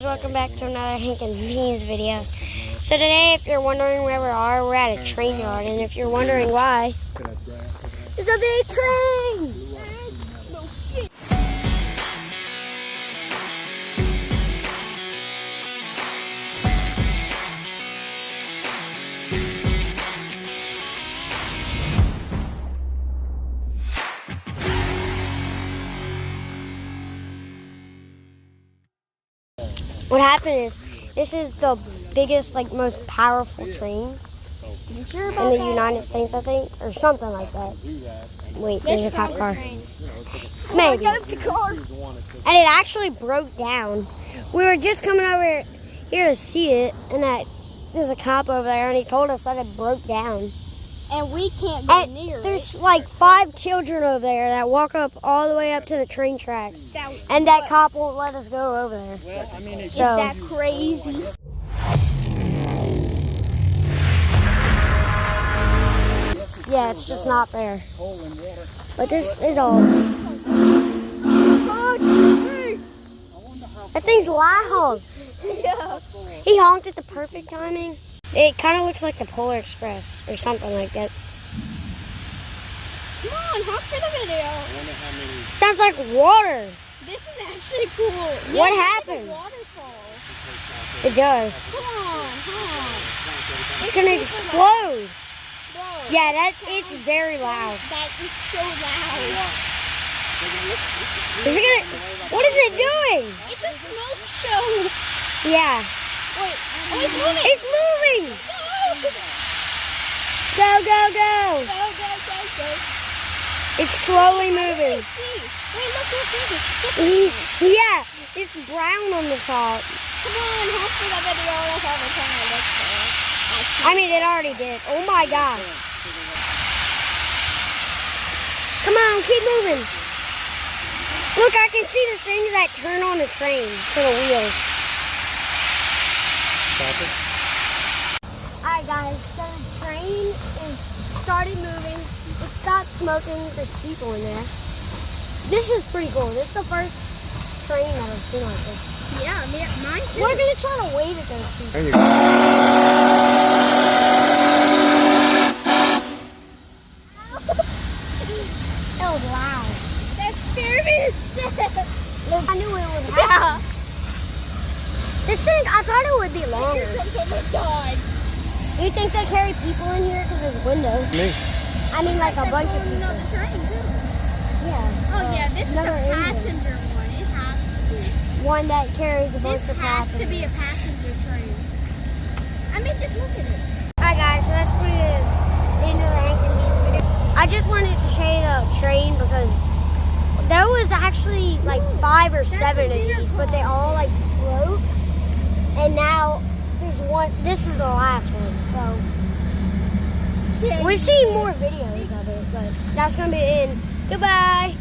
Welcome back to another Hank and Beans video. So today, if you're wondering where we are, we're at a train yard, and if you're wondering why, it's a big train! What happened is, this is the biggest, most powerful train in the United States, I think, or something like that. Wait, there's a cop car. Maybe. And it actually broke down. We were just coming over here to see it, and there's a cop over there, and he told us that it broke down. And we can't go near it. There's 5 children over there that walk up all the way up to the train tracks. And that cop won't let us go over there. Well, I mean, is that crazy? Yeah, it's just not fair. But this is all. That thing's loud. Yeah. He honked at the perfect timing. It kind of looks like the Polar Express or something like that. Come on, honk for the video. Sounds like water. This is actually cool. What Yeah, happened? Like a waterfall. It does. Come on, honk. It's gonna explode. Bro, Yeah, it's very loud. that is so loud. Is it gonna? What is it doing? It's a smoke show. Yeah. Wait, oh, it's moving. It's moving. Go. Go, go, go. Go, go, go, go. It's slowly moving. See. Wait, look, it's Yeah, it's brown on the top. Come on, honk for the video. That's all we're trying to look for. I mean, it already did. Oh my gosh. Come on, keep moving. Look, I can see the things that turn on the train to the wheels. Alright guys, so the train started moving. It stopped smoking. There's people in there. This is pretty cool. This is the first train that I've seen like this. Yeah, mine too. We're going to try to wave at those people. There you go. That was loud. That scared me. I knew it would happen. This thing, I thought it would be longer. Here comes almost died. Do you think they carry people in here because there's windows? Me. I mean, like a bunch of people. Another train too. Yeah. Oh yeah, this is a another engine. passenger one. It has to be. One that carries a bunch This of has passengers. to be a passenger train. I mean, just look at it. Alright guys, so that's pretty the end of the Hank and Beans video. I just wanted to show you the train because there was actually 5 or 7 of these, but they all broke. And now there's one. This is the last one. So we've seen more videos of it, but that's gonna be the end. Goodbye.